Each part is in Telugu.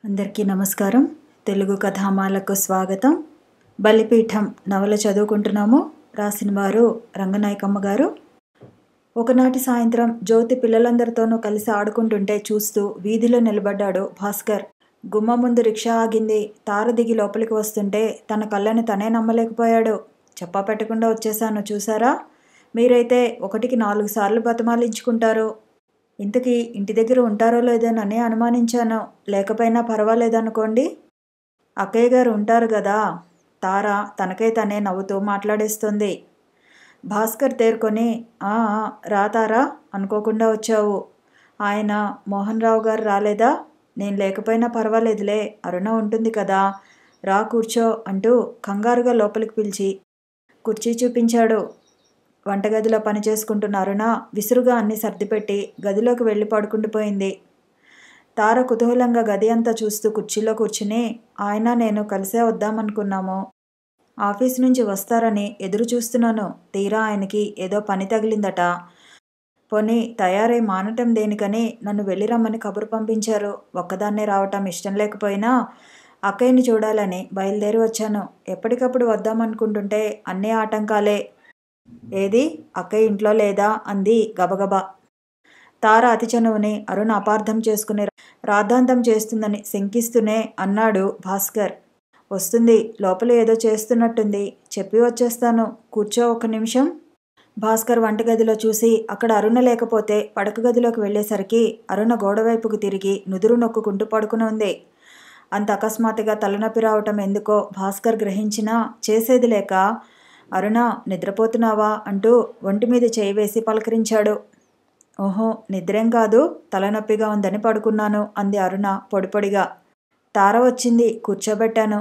అందరికీ నమస్కారం. తెలుగు కథామాలకు స్వాగతం. బలిపీఠం నవల చదువుకుంటున్నాము. రాసిన వారు రంగనాయకమ్మ గారు. ఒకనాటి సాయంత్రం జ్యోతి పిల్లలందరితోనూ కలిసి ఆడుకుంటుంటే చూస్తూ వీధిలో నిలబడ్డాడు భాస్కర్. గుమ్మ ముందు రిక్షా ఆగింది. తార దిగి లోపలికి వస్తుంటే తన కళ్ళని తనే నమ్మలేకపోయాడు. చెప్పా పెట్టకుండా వచ్చేశాను చూసారా, మీరైతే 1కి 4 సార్లు బతిమాలించుకుంటారు. ఇంతకీ ఇంటి దగ్గర ఉంటారో లేదోనని అనుమానించాను. లేకపోయినా పర్వాలేదనుకోండి. అక్కయ్య గారు ఉంటారు కదా. తార తనకై తనే నవ్వుతూ మాట్లాడేస్తుంది. భాస్కర్ తేరుకొని రా తారా, అనుకోకుండా వచ్చావు. ఆయన మోహన్ రావు గారు రాలేదా? నేను లేకపోయినా పర్వాలేదులే, అరుణ ఉంటుంది కదా, రా కూర్చో అంటూ కంగారుగా లోపలికి పిలిచి కుర్చీ చూపించాడు. వంటగదిలో పని చేసుకుంటున్న అరుణ విసురుగా అన్నీ సర్దిపెట్టి గదిలోకి వెళ్ళి పడుకుండిపోయింది. తార కుతూహలంగా గది అంతా చూస్తూ కుర్చీలో కూర్చుని, ఆయన నేను కలిసే వద్దామనుకున్నాము. ఆఫీస్ నుంచి వస్తారని ఎదురు చూస్తున్నాను. తీరా ఆయనకి ఏదో పని తగిలిందట. పోనీ తయారై మానటం దేనికని నన్ను వెళ్ళి రమ్మని కబురు పంపించారు. ఒక్కదాన్నే రావటం ఇష్టం లేకపోయినా అక్కయ్యని చూడాలని బయలుదేరి వచ్చాను. ఎప్పటికప్పుడు వద్దామనుకుంటుంటే అన్నీ ఆటంకాలే. ఏది, అక్కయ్య ఇంట్లో లేదా అంది గబగబా. తార అతి చనువుని అరుణ అపార్థం చేసుకుని రాద్ధాంతం చేస్తుందని శంకిస్తూనే అన్నాడు భాస్కర్. వస్తుంది, లోపల ఏదో చేస్తున్నట్టుంది, చెప్పి వచ్చేస్తాను, కూర్చో 1 నిమిషం. భాస్కర్ వంటగదిలో చూసి అక్కడ అరుణ లేకపోతే పడక గదిలోకి వెళ్ళేసరికి అరుణ గోడవైపుకు తిరిగి నుదురు నొక్కుంటూ పడుకుని ఉంది. అంత అకస్మాత్తుగా తలనొప్పి రావటం ఎందుకో భాస్కర్ గ్రహించినా చేసేది లేక, అరుణ నిద్రపోతున్నావా అంటూ ఒంటి మీద చేయి వేసి పలకరించాడు. ఓహో, నిద్రేం కాదు, తలనొప్పిగా ఉందని పడుకున్నాను అంది అరుణ పొడిపొడిగా. తార వచ్చింది, కూర్చోబెట్టాను.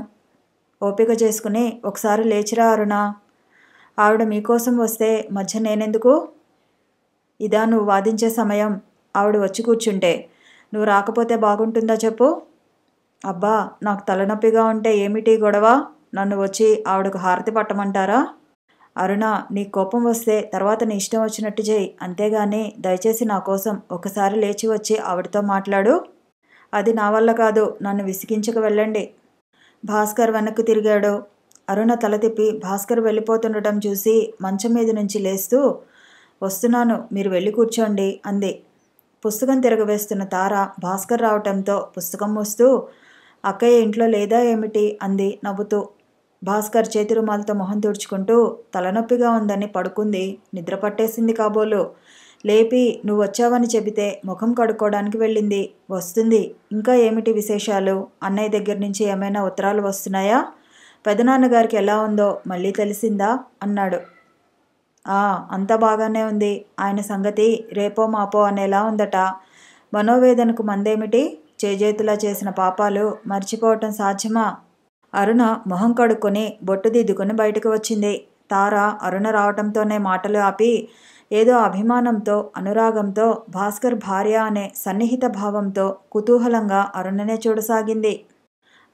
ఓపిక చేసుకుని ఒకసారి లేచిరా అరుణ. ఆవిడ మీకోసం వస్తే మధ్య నేనెందుకు? ఇదా నువ్వు వాదించే సమయం? ఆవిడ వచ్చి కూర్చుంటే నువ్వు రాకపోతే బాగుంటుందా చెప్పు? అబ్బా, నాకు తలనొప్పిగా ఉంటే ఏమిటి గొడవ? నన్ను వచ్చి ఆవిడకు హారతి పట్టమంటారా? అరుణ, నీ కోపం వస్తే తర్వాత నీ ఇష్టం వచ్చినట్టు చేయి, అంతేగాని దయచేసి నా కోసం ఒకసారి లేచి వచ్చి ఆవిడతో మాట్లాడు. అది నా వల్ల కాదు, నన్ను విసిగించక వెళ్ళండి. భాస్కర్ వెనక్కు తిరిగాడు. అరుణ తల తిప్పి భాస్కర్ వెళ్ళిపోతుండటం చూసి మంచం మీద నుంచి లేస్తూ, వస్తున్నాను, మీరు వెళ్ళి కూర్చోండి అంది. పుస్తకం తిరగవేస్తున్న తార భాస్కర్ రావటంతో పుస్తకం మోస్తూ, అక్కయ్య ఇంట్లో లేదా ఏమిటి అంది నవ్వుతూ. భాస్కర్ చేతి రుమాలతో మొహం తుడుచుకుంటూ, తలనొప్పిగా ఉందని పడుకుంది, నిద్ర పట్టేసింది కాబోలు. లేపి నువ్వు వచ్చావని చెబితే ముఖం కడుక్కోవడానికి వెళ్ళింది, వస్తుంది. ఇంకా ఏమిటి విశేషాలు? అన్నయ్య దగ్గర నుంచి ఏమైనా ఉత్తరాలు వస్తున్నాయా? పెదనాన్నగారికి ఎలా ఉందో మళ్ళీ తెలిసిందా అన్నాడు. అంతా బాగానే ఉంది. ఆయన సంగతి రేపో మాపో అనేలా ఉందట. మనోవేదనకు మందేమిటి? చేజేతులా చేసిన పాపాలు మర్చిపోవటం సాధ్యమా? అరుణ మొహం కడుక్కొని బొట్టు దిద్దుకొని బయటకు వచ్చింది. తార అరుణ రావటంతోనే మాటలు ఆపి ఏదో అభిమానంతో అనురాగంతో భాస్కర్ భార్య అనే సన్నిహిత భావంతో కుతూహలంగా అరుణనే చూడసాగింది.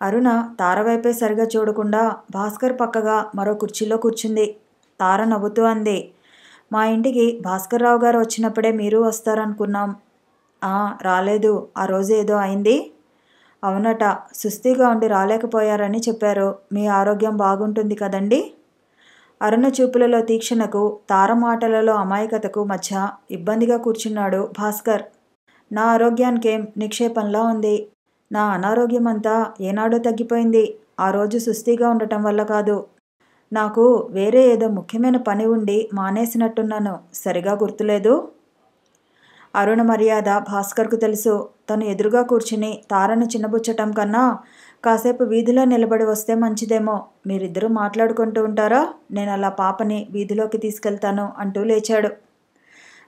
అరుణ తార వైపే సరిగా చూడకుండా భాస్కర్ పక్కగా మరో కుర్చీలో కూర్చుంది. తార నవ్వుతూ అంది, మా ఇంటికి భాస్కర్ రావు గారు వచ్చినప్పుడే మీరు వస్తారనుకున్నాం. రాలేదు, ఆ రోజు ఏదో అయింది. అవునట, సుస్థిగా ఉండి రాలేకపోయారని చెప్పారు. మీ ఆరోగ్యం బాగుంటుంది కదండి? అరుణ చూపులలో తీక్షణకు, తార మాటలలో అమాయకతకు మధ్య ఇబ్బందిగా కూర్చున్నాడు భాస్కర్. నా ఆరోగ్యానికేం నిక్షేపంలా ఉంది. నా అనారోగ్యం అంతా ఏనాడో తగ్గిపోయింది. ఆ రోజు సుస్థిగా ఉండటం వల్ల కాదు. నాకు వేరే ఏదో ముఖ్యమైన పని ఉండి మానేసినట్టున్నాను, సరిగా గుర్తులేదు. అరుణ మర్యాద భాస్కర్కు తెలుసు. తను ఎదురుగా కూర్చుని తారను చిన్నబుచ్చటం కన్నా కాసేపు వీధిలో నిలబడి వస్తే మంచిదేమో. మీరిద్దరూ మాట్లాడుకుంటూ ఉంటారా? నేను అలా పాపని వీధిలోకి తీసుకెళ్తాను అంటూ లేచాడు.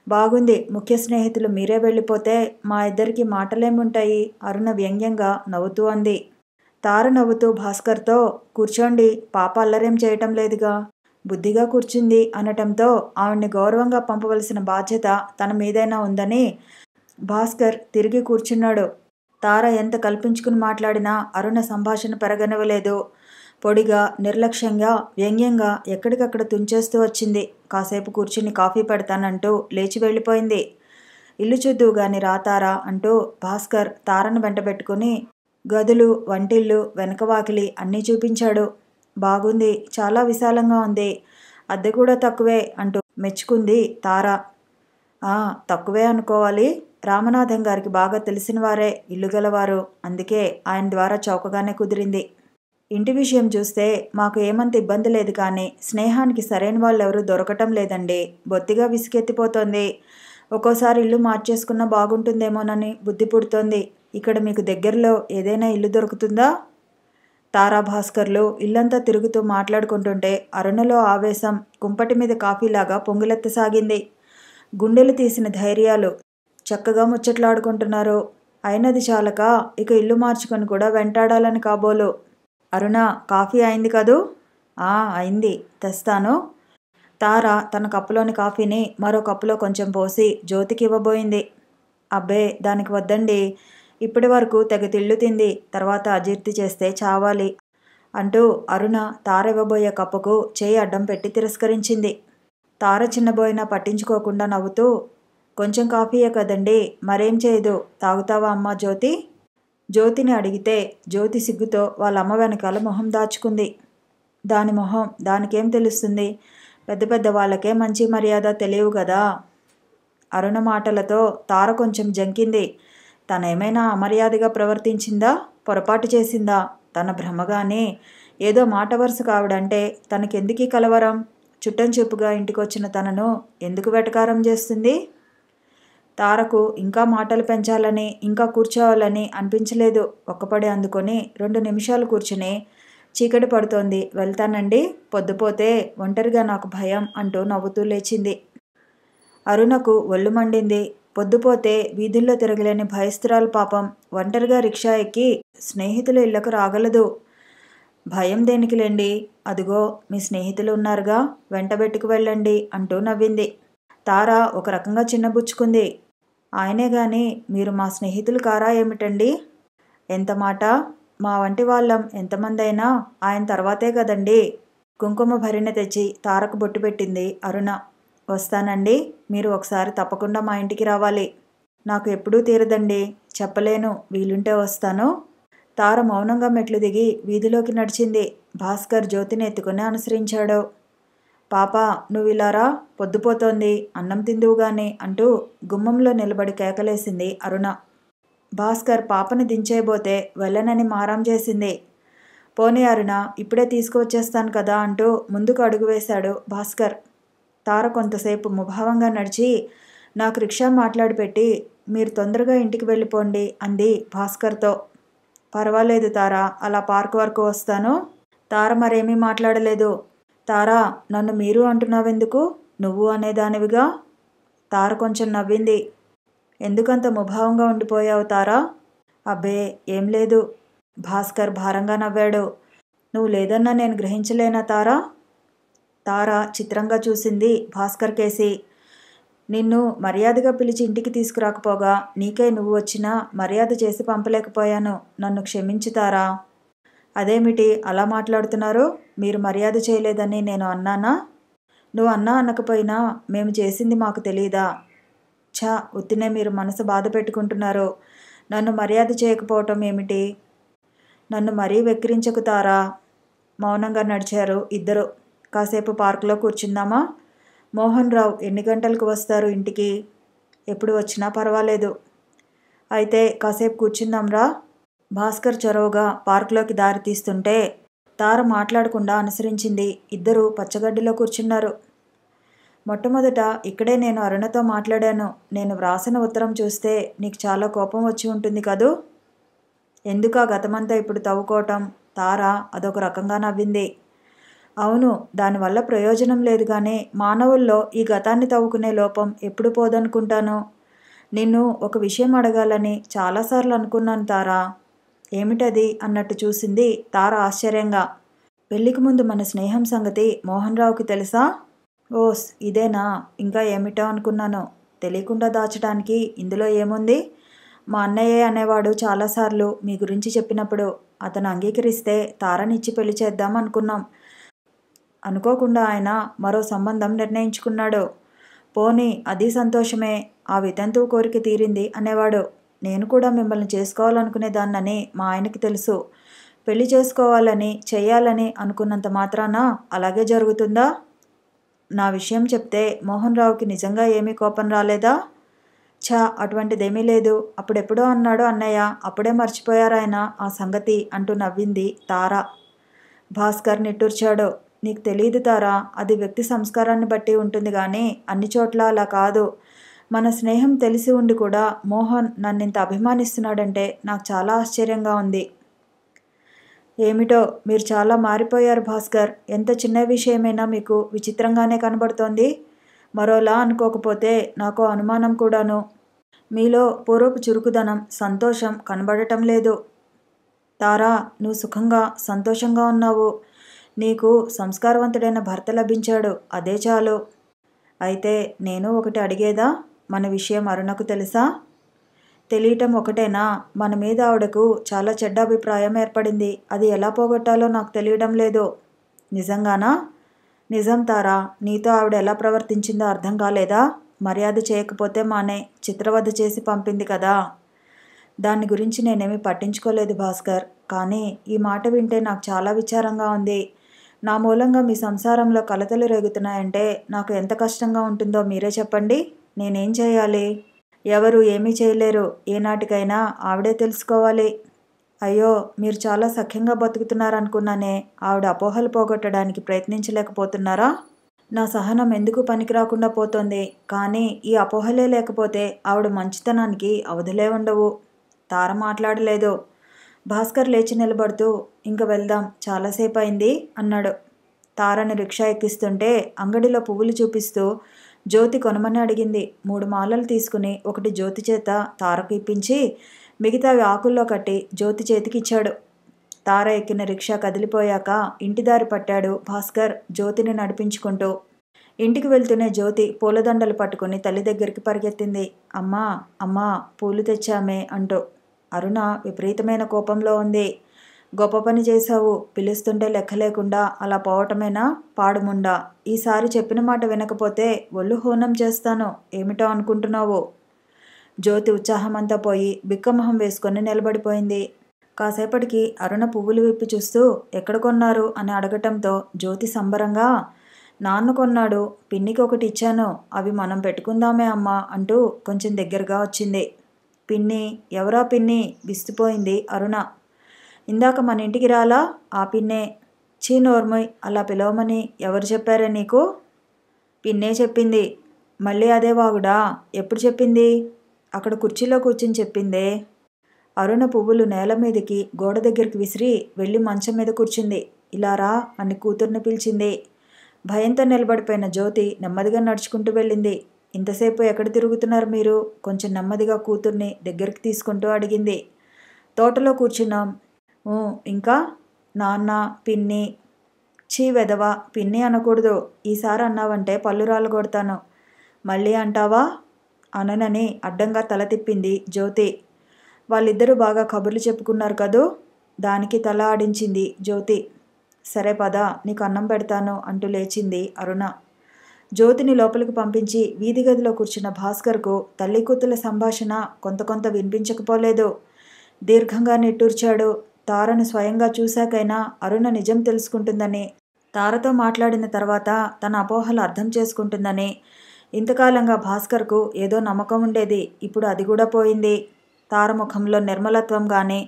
బాగుంది, ముఖ్య స్నేహితులు మీరే వెళ్ళిపోతే మా ఇద్దరికి మాటలేముంటాయి? అరుణ వ్యంగ్యంగా నవ్వుతూ అంది. తార నవ్వుతూ భాస్కర్తో, కూర్చోండి, పాప అల్లరేం చేయటం లేదుగా, బుద్ధిగా కూర్చుంది అనటంతో ఆవిడ్ని గౌరవంగా పంపవలసిన బాధ్యత తన మీదైనా ఉందని భాస్కర్ తిరిగి కూర్చున్నాడు. తార ఎంత కల్పించుకుని మాట్లాడినా అరుణ సంభాషణ పెరగనివ్వలేదు. పొడిగా, నిర్లక్ష్యంగా, వ్యంగ్యంగా ఎక్కడికక్కడ తుంచేస్తూ వచ్చింది. కాసేపు కూర్చుని కాఫీ పెడతానంటూ లేచి వెళ్ళిపోయింది. ఇల్లు చూద్దువు గాని రా తారా అంటూ భాస్కర్ తారను వెంటబెట్టుకుని గదులు, వంటిల్లు, వెనక వాకిలి అన్నీ చూపించాడు. బాగుంది, చాలా విశాలంగా ఉంది. అద్దె కూడా తక్కువే అంటూ మెచ్చుకుంది తార. తక్కువే అనుకోవాలి. రామనాథం గారికి బాగా తెలిసిన వారే ఇల్లు గలవారు. అందుకే ఆయన ద్వారా చౌకగానే కుదిరింది. ఇంటి విషయం చూస్తే మాకు ఏమంత ఇబ్బంది లేదు, కానీ స్నేహానికి సరైన వాళ్ళెవరూ దొరకటం లేదండి. బొత్తిగా విసుగెత్తిపోతోంది. ఒక్కోసారి ఇల్లు మార్చేసుకున్నా బాగుంటుందేమోనని బుద్ధి పుడుతోంది. ఇక్కడ మీకు దగ్గరలో ఏదైనా ఇల్లు దొరుకుతుందా? తారా, భాస్కర్లు ఇల్లంతా తిరుగుతూ మాట్లాడుకుంటుంటే అరుణలో ఆవేశం కుంపటి మీద కాఫీలాగా పొంగిలెత్తసాగింది. గుండెలు తీసిన ధైర్యాలు చక్కగా ముచ్చట్లాడుకుంటున్నారు. అయినది చాలక ఇక ఇల్లు మార్చుకొని కూడా వెంటాడాలని కాబోలు. అరుణ, కాఫీ అయింది కదూ? అయింది, తెస్తాను. తార తన కప్పులోని కాఫీని మరో కప్పులో కొంచెం పోసి జ్యోతికి ఇవ్వబోయింది. అబ్బే, దానికి వద్దండి. ఇప్పటి వరకు తెగ తిళ్ళు తింది, తర్వాత అజీర్తి చేస్తే చావాలి అంటూ అరుణ తార ఇవ్వబోయే కప్పుకు చేయి అడ్డం పెట్టి తిరస్కరించింది. తార చిన్నబోయినా పట్టించుకోకుండా నవ్వుతూ, కొంచెం కాఫీయే కదండి, మరేం చేయదు, తాగుతావా అమ్మా జ్యోతి? జ్యోతిని అడిగితే జ్యోతి సిగ్గుతో వాళ్ళమ్మ వెనకాల మొహం దాచుకుంది. దాని మొహం దానికేం తెలుస్తుంది? పెద్ద పెద్ద వాళ్ళకే మంచి మర్యాద తెలియవు కదా. అరుణ మాటలతో తార కొంచెం జంకింది. తనేమైనా అమర్యాదగా ప్రవర్తించిందా? పొరపాటు చేసిందా? తన భ్రమగానే ఏదో మాట వరుస కావడంటే తనకెందుకీ కలవరం? చుట్టం చూపుగా ఇంటికొచ్చిన తనను ఎందుకు వెటకారం చేస్తుంది? తారకు ఇంకా మాటలు పెంచాలని, ఇంకా కూర్చోవాలని అనిపించలేదు. ఒక్కపడి అందుకొని 2 నిమిషాలు కూర్చుని, చీకటి పడుతోంది, వెళ్తానండి, పొద్దుపోతే ఒంటరిగా నాకు భయం అంటూ నవ్వుతూ లేచింది. అరుణకు ఒళ్ళు మండింది. పొద్దుపోతే వీధుల్లో తిరగలేని భయస్థురాలు పాపం ఒంటరిగా రిక్షా ఎక్కి స్నేహితుల ఇళ్లకు రాగలదు. భయం దేనికిలేండి, అదిగో మీ స్నేహితులు ఉన్నారుగా, వెంటబెట్టుకు వెళ్ళండి అంటూ నవ్వింది. తార ఒక రకంగా చిన్నబుచ్చుకుంది. ఆయనే గాని మీరు మా స్నేహితులు కారా ఏమిటండి? ఎంత మాట! మా వంటి వాళ్ళం ఎంతమందైనా ఆయన తర్వాతే కదండి. కుంకుమ భరిణె తెచ్చి తారకు బొట్టు పెట్టింది అరుణ. వస్తానండి, మీరు ఒకసారి తప్పకుండా మా ఇంటికి రావాలి. నాకు ఎప్పుడూ తీరదండి, చెప్పలేను, వీలుంటే వస్తాను. తార మౌనంగా మెట్లు దిగి వీధిలోకి నడిచింది. భాస్కర్ జ్యోతిని ఎత్తుకుని అనుసరించాడు. పాపా, నువ్విలారా, పొద్దుపోతోంది, అన్నం తిందువుగాని అంటూ గుమ్మంలో నిలబడి కేకలేసింది అరుణ. భాస్కర్ పాపని దించేయబోతే వెళ్ళనని మారం చేసింది. పోనీ అరుణ, ఇప్పుడే తీసుకువచ్చేస్తాను కదా అంటూ ముందుకు అడుగు వేశాడు భాస్కర్. తార కొంతసేపు ముభావంగా నడిచి, నాకు రిక్షా మాట్లాడి పెట్టి మీరు తొందరగా ఇంటికి వెళ్ళిపోండి అంది భాస్కర్తో. పర్వాలేదు తార, అలా పార్క్ వరకు వస్తాను. తార మరేమీ మాట్లాడలేదు. తారా, నన్ను మీరు అంటున్నావెందుకు? నువ్వు అనేదానివిగా. తార కొంచెం నవ్వింది. ఎందుకంత ముభావంగా ఉండిపోయావు తారా? అబ్బే, ఏం లేదు. భాస్కర్ భారంగా నవ్వాడు. నువ్వు లేదన్నా నేను గ్రహించలేనా తారా? తార చిత్రంగా చూసింది భాస్కర్ కేసి. నిన్ను మర్యాదగా పిలిచి ఇంటికి తీసుకురాకపోగా నీకై నువ్వు వచ్చినా మర్యాద చేసి పంపలేకపోయాను. నన్ను క్షమించుతారా? అదేమిటి అలా మాట్లాడుతున్నారు? మీరు మర్యాద చేయలేదని నేను అన్నానా? నువ్వు అన్నా అనకపోయినా మేము చేసింది మాకు తెలీదా? ఉత్తినే మీరు మనసు బాధ పెట్టుకుంటున్నారు. నన్ను మర్యాద చేయకపోవటం ఏమిటి? నన్ను మరీ వెక్కిరించకుతారా. మౌనంగా నడిచారు ఇద్దరు. కాసేపు పార్కులో కూర్చుందామా? మోహన్ రావు ఎన్ని గంటలకు వస్తారు ఇంటికి? ఎప్పుడు వచ్చినా పర్వాలేదు. అయితే కాసేపు కూర్చుందాంరా. భాస్కర్ చొరవగా పార్కులోకి దారి తీస్తుంటే తార మాట్లాడకుండా అనుసరించింది. ఇద్దరూ పచ్చగడ్డిలో కూర్చున్నారు. మొట్టమొదట ఇక్కడే నేను అరుణతో మాట్లాడాను. నేను వ్రాసిన ఉత్తరం చూస్తే నీకు చాలా కోపం వచ్చి ఉంటుంది కదూ? ఎందుకా గతమంతా ఇప్పుడు తవ్వుకోవటం? తార అదొక రకంగా నవ్వింది. అవును, దానివల్ల ప్రయోజనం లేదు, కానీ మానవుల్లో ఈ గతాన్ని తవ్వుకునే లోపం ఎప్పుడు పోదనుకుంటాను. నిన్ను ఒక విషయం అడగాలని చాలాసార్లు అనుకున్నాను తారా. ఏమిటది అన్నట్టు చూసింది తార ఆశ్చర్యంగా. పెళ్లికి ముందు మన స్నేహం సంగతి మోహన్ రావుకి తెలుసా? ఓస్, ఇదేనా? ఇంకా ఏమిటో అనుకున్నాను. తెలియకుండా దాచడానికి ఇందులో ఏముంది? మా అన్నయ్యే అనేవాడు చాలాసార్లు మీ గురించి చెప్పినప్పుడు. అతను అంగీకరిస్తే తారనిచ్చి పెళ్లి చేద్దాం అనుకున్నాం. అనుకోకుండా ఆయన మరో సంబంధం నిర్ణయించుకున్నాడు. పోనీ అది సంతోషమే, ఆ వితంతువు కోరిక తీరింది అనేవాడు. నేను కూడా మిమ్మల్ని చేసుకోవాలనుకునేదాన్నని మా ఆయనకి తెలుసు. పెళ్లి చేసుకోవాలని, చెయ్యాలని అనుకున్నంత మాత్రాన అలాగే జరుగుతుందా? నా విషయం చెప్తే మోహన్ రావుకి నిజంగా ఏమీ కోపం రాలేదా? ఛ, అటువంటిదేమీ లేదు. అప్పుడెప్పుడో అన్నాడు అన్నయ్య, అప్పుడే మర్చిపోయారాయన ఆ సంగతి అంటూ నవ్వింది తార. భాస్కర్ నిట్టూర్చాడు. నీకు తెలీదు తారా, అది వ్యక్తి సంస్కారాన్ని బట్టి ఉంటుంది గాని అన్ని చోట్ల అలా కాదు. మన స్నేహం తెలిసి ఉండి కూడా మోహన్ నన్నింత అభిమానిస్తున్నాడంటే నాకు చాలా ఆశ్చర్యంగా ఉంది. ఏమిటో మీరు చాలా మారిపోయారు భాస్కర్. ఎంత చిన్న విషయమైనా మీకు విచిత్రంగానే కనబడుతోంది. మరోలా అనుకోకపోతే నాకో అనుమానం కూడాను. మీలో పూర్వపు చురుకుదనం, సంతోషం కనబడటం లేదు. తారా, నువ్వు సుఖంగా, సంతోషంగా ఉన్నావు. నీకు సంస్కారవంతుడైన భర్త లభించాడు, అదే చాలు. అయితే నేను ఒకటి అడిగేదా? మన విషయం అరుణకు తెలుసా? తెలియటం ఒకటేనా? మన మీద ఆవిడకు చాలా చెడ్డ అభిప్రాయం ఏర్పడింది. అది ఎలా పోగొట్టాలో నాకు తెలియడం లేదు. నిజంగానా? నిజం తారా. నీతో ఆవిడ ఎలా ప్రవర్తించిందో అర్థం కాలేదా? మర్యాద చేయకపోతే మానే చిత్రవధ చేసి పంపింది కదా. దాని గురించి నేనేమీ పట్టించుకోలేదు భాస్కర్. కానీ ఈ మాట వింటే నాకు చాలా విచారంగా ఉంది. నా మూలంగా మీ సంసారంలో కలతలు రేగుతున్నాయంటే నాకు ఎంత కష్టంగా ఉంటుందో మీరే చెప్పండి. నేనేం చేయాలి? ఎవరు ఏమీ చేయలేరు. ఏనాటికైనా ఆవిడే తెలుసుకోవాలి. అయ్యో, మీరు చాలా సఖ్యంగా బతుకుతున్నారనుకున్నానే. ఆవిడ అపోహలు పోగొట్టడానికి ప్రయత్నించలేకపోతున్నారా? నా సహనం ఎందుకు పనికి రాకుండా పోతోంది. కానీ ఈ అపోహలే లేకపోతే ఆవిడ మంచితనానికి అవధులే ఉండవు. తార మాట్లాడలేదు. భాస్కర్ లేచి నిలబడుతూ ఇంక వెళ్దాం, చాలాసేపు అయింది అన్నాడు. తారని రిక్షా ఎక్కిస్తుంటే అంగడిలో పువ్వులు చూపిస్తూ జ్యోతి కొనమని అడిగింది. 3 మాలలు తీసుకుని ఒకటి జ్యోతి చేత తారకు ఇప్పించి మిగతావి ఆకుల్లో కట్టి జ్యోతి చేతికిచ్చాడు. తార ఎక్కిన రిక్షా కదిలిపోయాక ఇంటిదారి పట్టాడు భాస్కర్ జ్యోతిని నడిపించుకుంటూ. ఇంటికి వెళ్తూనే జ్యోతి పూలదండలు పట్టుకుని తల్లి దగ్గరికి పరిగెత్తింది. అమ్మా, అమ్మా, పూలు తెచ్చామే అంటూ. అరుణ విపరీతమైన కోపంలో ఉంది. గొప్ప పని చేశావు. పిలుస్తుంటే లెక్క లేకుండా అలా పోవటమేనా పాడుముండా? ఈసారి చెప్పిన మాట వినకపోతే ఒళ్ళు హూనం చేస్తాను. ఏమిటో అనుకుంటున్నావు? జ్యోతి ఉత్సాహమంతా పోయి బిక్కమొహం వేసుకొని నిలబడిపోయింది. కాసేపటికి అరుణ పువ్వులు విప్పి చూస్తూ ఎక్కడ కొన్నారు అని అడగటంతో జ్యోతి సంబరంగా, నాన్న కొన్నాడు, పిన్నికి ఒకటి ఇచ్చాను, అవి మనం పెట్టుకుందామే అమ్మా అంటూ కొంచెం దగ్గరగా వచ్చింది. పిన్ని? ఎవరా పిన్ని? విస్తుపోయింది అరుణ. ఇందాక మన ఇంటికి రాలా ఆ పిన్నే. చీ నోర్మోయ్, అలా పిలవమని ఎవరు చెప్పారే నీకు? పిన్నే చెప్పింది. మళ్ళీ అదే వాగుడా? ఎప్పుడు చెప్పింది? అక్కడ కుర్చీలో కూర్చుని చెప్పిందే. అరుణ పువ్వులు నేల మీదకి గోడ దగ్గరికి విసిరి వెళ్ళి మంచం మీద కూర్చుంది. ఇలా రా అని కూతుర్ని పిలిచింది. భయంతో నిలబడిపోయిన జ్యోతి నెమ్మదిగా నడుచుకుంటూ వెళ్ళింది. ఇంతసేపు ఎక్కడ తిరుగుతున్నారు మీరు? కొంచెం నెమ్మదిగా కూతుర్ని దగ్గరికి తీసుకుంటూ అడిగింది. తోటలో కూర్చున్నాం. ఇంకా? నాన్న, పిన్ని. చీ వెధవ, పిన్ని అనకూడదు. ఈసారి అన్నావంటే పళ్ళు రాలగొడతాను. మళ్ళీ అంటావా? అననని అడ్డంగా తల తిప్పింది జ్యోతి. వాళ్ళిద్దరూ బాగా కబుర్లు చెప్పుకున్నారు కదూ? దానికి తల ఆడించింది జ్యోతి. సరే పద, నీకు అన్నం పెడతాను అంటూ లేచింది అరుణ. జ్యోతిని లోపలికి పంపించి వీధి గదిలో కూర్చున్న భాస్కర్కు తల్లి కూతుల సంభాషణ కొంత వినిపించకపోలేదు. దీర్ఘంగా నిట్టూర్చాడు. తారను స్వయంగా చూశాకైనా అరుణ నిజం తెలుసుకుంటుందని, తారతో మాట్లాడిన తర్వాత తన అపోహలు అర్థం చేసుకుంటుందని ఇంతకాలంగా భాస్కర్కు ఏదో నమ్మకం ఉండేది. ఇప్పుడు అది కూడా పోయింది. తార ముఖంలో నిర్మలత్వం కానీ,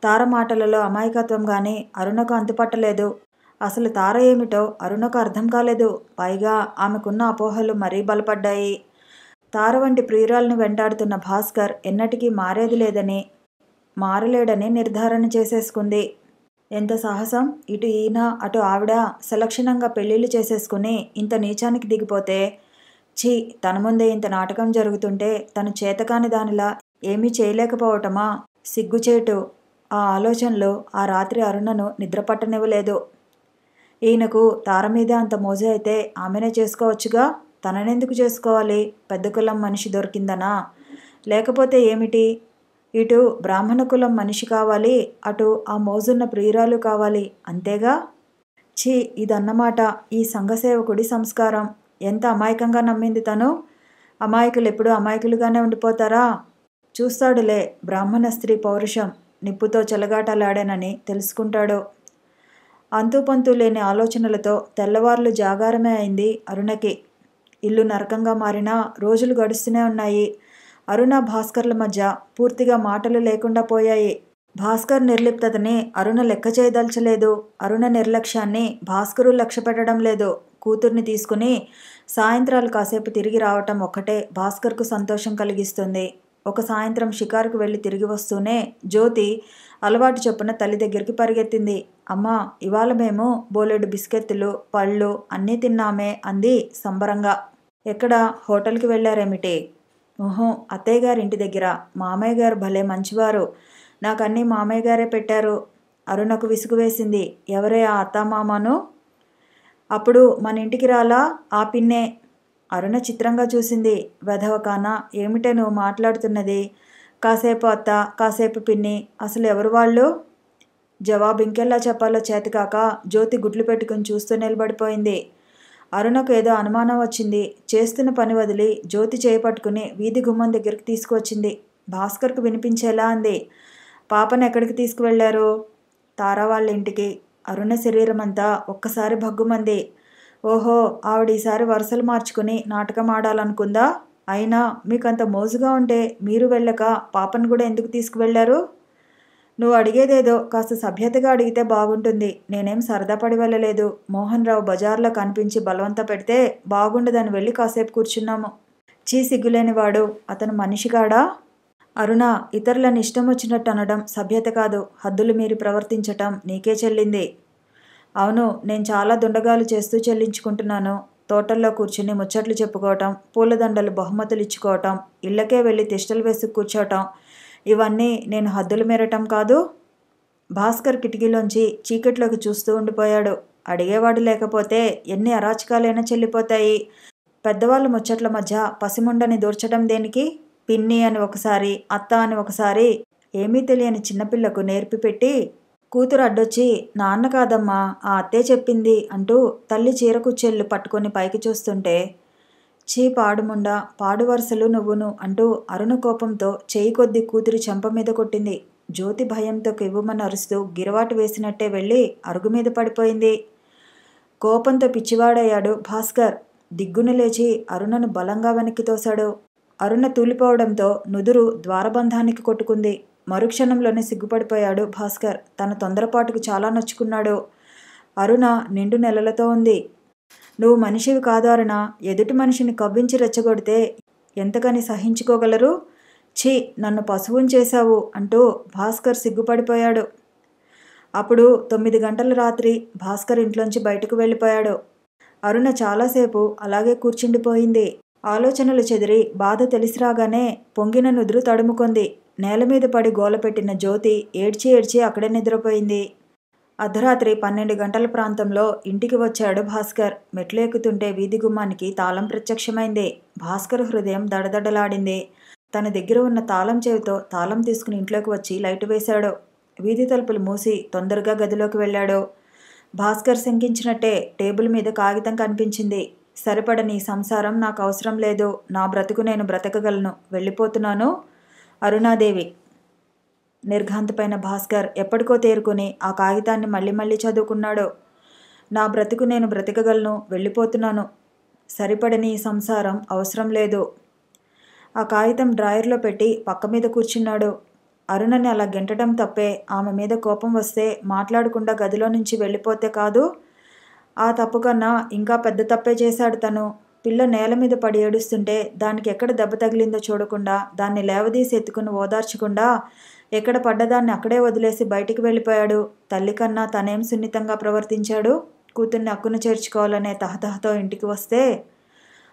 తార మాటలలో అమాయకత్వం కానీ అరుణకు అంతుపట్టలేదు. అసలు తార ఏమిటో అరుణకు అర్థం కాలేదు. పైగా ఆమెకున్న అపోహలు మరీ బలపడ్డాయి. తార వంటి ప్రియురాలను వెంటాడుతున్న భాస్కర్ ఎన్నటికీ మారలేడని నిర్ధారణ చేసేసుకుంది. ఎంత సాహసం! ఇటు ఈయన, అటు ఆవిడ సలక్షణంగా పెళ్ళిళ్ళు చేసేసుకుని ఇంత నీచానికి దిగిపోతే, ఛీ, తన ముందే ఇంత నాటకం జరుగుతుంటే తను చేతకాని దానిలా ఏమీ చేయలేకపోవటమా? సిగ్గుచేటు. ఆ ఆలోచనలు ఆ రాత్రి అరుణను నిద్రపట్టనివ్వలేదు. ఈయనకు తార మీదే అంత మోజు అయితే ఆమెనే చేసుకోవచ్చుగా. తననెందుకు చేసుకోవాలి? పెద్ద కులం మనిషి దొరికిందనా? లేకపోతే ఏమిటి? ఇటు బ్రాహ్మణ కులం మనిషి కావాలి, అటు ఆ మోజున్న ప్రియురాలు కావాలి, అంతేగా. ఛీ, ఇదన్నమాట ఈ సంఘసేవకుడి సంస్కారం. ఎంత అమాయకంగా నమ్మింది తను. అమాయకులు ఎప్పుడూ అమాయకులుగానే ఉండిపోతారా? చూస్తాడులే, బ్రాహ్మణ స్త్రీ పౌరుషం నిప్పుతో చెలగాటలాడానని తెలుసుకుంటాడు. అంతుపంతు లేని ఆలోచనలతో తెల్లవార్లు జాగారమే అయింది అరుణకి. ఇల్లు నరకంగా మారినా రోజులు గడుస్తూనే ఉన్నాయి. అరుణ భాస్కర్ల మధ్య పూర్తిగా మాటలు లేకుండా పోయాయి. భాస్కర్ నిర్లిప్తతని అరుణ లెక్క చేయదలచలేదు. అరుణ నిర్లక్ష్యాన్ని భాస్కరు లక్ష్య పెట్టడం లేదు. కూతుర్ని తీసుకుని సాయంత్రాలు కాసేపు తిరిగి రావటం ఒక్కటే భాస్కర్కు సంతోషం కలిగిస్తుంది. ఒక సాయంత్రం షికారుకు వెళ్ళి తిరిగి వస్తూనే జ్యోతి అలవాటు చొప్పున తల్లి దగ్గరికి పరిగెత్తింది. అమ్మా, ఇవాళ మేము బోలెడు బిస్కెత్తులు, పళ్ళు అన్నీ తిన్నామే అంది సంబరంగా. ఎక్కడ, హోటల్కి వెళ్ళారేమిటి? ఊహు, అత్తయ్య గారి ఇంటి దగ్గర. మామయ్య గారు భలే మంచివారు. నాకన్నీ మామయ్య గారే పెట్టారు. అరుణకు విసుగు వేసింది. ఎవరే ఆ అత్తామామను? అప్పుడు మన ఇంటికి రాలా ఆ పిన్నే. అరుణ చిత్రంగా చూసింది. వెధవకాన, ఏమిటే నువ్వు మాట్లాడుతున్నది? కాసేపు అత్త, కాసేపు పిన్ని, అసలు ఎవరు వాళ్ళు? జవాబు ఇంకెలా చెప్పాలో చేతకాక జ్యోతి గుడ్లు పెట్టుకుని చూస్తూ నిలబడిపోయింది. అరుణకు ఏదో అనుమానం వచ్చింది. చేస్తున్న పని వదిలి జ్యోతి చేపట్టుకుని వీధి గుమ్మం దగ్గరికి తీసుకువచ్చింది. భాస్కర్కు వినిపించేలా అంది. పాపను ఎక్కడికి తీసుకువెళ్లారు? తారా వాళ్ళ ఇంటికి. అరుణ శరీరం అంతా ఒక్కసారి భగ్గుమంది. ఓహో, ఆవిడ ఈసారి వరుసలు మార్చుకుని నాటకం ఆడాలనుకుందా? అయినా మీకంత మోజుగా ఉంటే మీరు వెళ్ళక పాపను కూడా ఎందుకు తీసుకువెళ్లారు? నువ్వు అడిగేదేదో కాస్త సభ్యతగా అడిగితే బాగుంటుంది. నేనేం సరదా పడి వెళ్ళలేదు. మోహన్ రావు బజార్లో కనిపించి బలవంత పెడితే బాగుండదని వెళ్ళి కాసేపు కూర్చున్నాము. సిగ్గులేనివాడు, అతను మనిషిగాడా? అరుణ, ఇతరులను ఇష్టం వచ్చినట్టు అనడం సభ్యత కాదు. హద్దులు మీరి ప్రవర్తించటం నీకే చెల్లింది. అవును, నేను చాలా దుండగాలు చేస్తూ చెల్లించుకుంటున్నాను. తోటల్లో కూర్చుని ముచ్చట్లు చెప్పుకోవటం, పూలదండలు బహుమతులు ఇచ్చుకోవటం, ఇళ్లకే వెళ్ళి తిష్టలు వేసుకు కూర్చోవటం, ఇవన్నీ నేను హద్దులు మీరటం కాదు. భాస్కర్ కిటికీలోంచి చీకట్లోకి చూస్తూ ఉండిపోయాడు. అడిగేవాడు లేకపోతే ఎన్ని అరాచకాలైనా చెల్లిపోతాయి. పెద్దవాళ్ళ ముచ్చట్ల మధ్య పసిముండని దూర్చడం దేనికి? పిన్ని అని ఒకసారి, అత్త అని ఒకసారి ఏమీ తెలియని చిన్నపిల్లకు నేర్పిపెట్టి కూతురు అడ్డొచ్చి నాన్న కాదమ్మా, ఆ అత్తే చెప్పింది అంటూ తల్లి చీరకుచ్చెళ్ళు పట్టుకొని పైకి చూస్తుంటే, చీ పాడుముండా, పాడు వరుసలు నువ్వును అంటూ అరుణ కోపంతో చేయి కొద్ది కూతురి చెంప మీద కొట్టింది. జ్యోతి భయంతో కివ్వుమని అరుస్తూ గిరవాటు వేసినట్టే వెళ్ళి అరుగు మీద పడిపోయింది. కోపంతో పిచ్చివాడయ్యాడు భాస్కర్. దిగ్గున లేచి అరుణను బలంగా వెనక్కి తోశాడు. అరుణ తూలిపోవడంతో నుదురు ద్వారబంధానికి కొట్టుకుంది. మరుక్షణంలోనే సిగ్గుపడిపోయాడు భాస్కర్. తన తొందరపాటుకు చాలా నొచ్చుకున్నాడు. అరుణ నిండు నెలలతో ఉంది. నువ్వు మనిషివి కాదు అరుణ. ఎదుటి మనిషిని కవ్వించి రెచ్చగొడితే ఎంతకని సహించుకోగలరు? ఛీ, నన్ను పశువుని చేశావు అంటూ భాస్కర్ సిగ్గుపడిపోయాడు. అప్పుడు 9 గంటల రాత్రి. భాస్కర్ ఇంట్లోంచి బయటకు వెళ్ళిపోయాడు. అరుణ చాలాసేపు అలాగే కూర్చుండిపోయింది. ఆలోచనలు చెదిరి బాధ తెలిసిరాగానే పొంగిన నుదురు తడుముకొంది. నేల మీద పడి గోలపెట్టిన జ్యోతి ఏడ్చి ఏడ్చి అక్కడే నిద్రపోయింది. అర్ధరాత్రి 12 గంటల ప్రాంతంలో ఇంటికి వచ్చాడు భాస్కర్. మెట్లు ఎక్కుతుంటే వీధి గుమ్మానికి తాళం ప్రత్యక్షమైంది. భాస్కర్ హృదయం దడదడలాడింది. తన దగ్గర ఉన్న తాళం చెవితో తాళం తీసుకుని ఇంట్లోకి వచ్చి లైటు వేశాడు. వీధి తలుపులు మూసి తొందరగా గదిలోకి వెళ్ళాడు. భాస్కర్ శంకించినట్టే టేబుల్ మీద కాగితం కనిపించింది. సరిపడని సంసారం నాకు అవసరం లేదు. నా బ్రతుకు నేను బ్రతకగలను. వెళ్ళిపోతున్నాను. అరుణాదేవి. నిర్ఘాంతపైన భాస్కర్ ఎప్పటికో తేరుకుని ఆ కాగితాన్ని మళ్ళీ మళ్ళీ చదువుకున్నాడు. నా బ్రతుకు నేను బ్రతకగలను. వెళ్ళిపోతున్నాను. సరిపడని సంసారం అవసరం లేదు. ఆ కాగితం డ్రాయర్లో పెట్టి పక్క మీద కూర్చున్నాడు. అరుణని అలా గెంటడం తప్పే. ఆమె మీద కోపం వస్తే మాట్లాడకుండా గదిలో నుంచి వెళ్ళిపోతే కాదు. ఆ తప్పు కన్నా ఇంకా పెద్ద తప్పే చేశాడు తను. పిల్ల నేల మీద పడి ఏడుస్తుంటే దానికి ఎక్కడ దెబ్బ తగిలిందో చూడకుండా, దాన్ని లేవదీసి ఎత్తుకుని ఓదార్చకుండా, ఎక్కడ పడ్డదాన్ని అక్కడే వదిలేసి బయటికి వెళ్ళిపోయాడు. తల్లి కన్నా తనేం సున్నితంగా ప్రవర్తించాడు. కూతుర్ని అక్కున చేర్చుకోవాలనే తహతహతో ఇంటికి వస్తే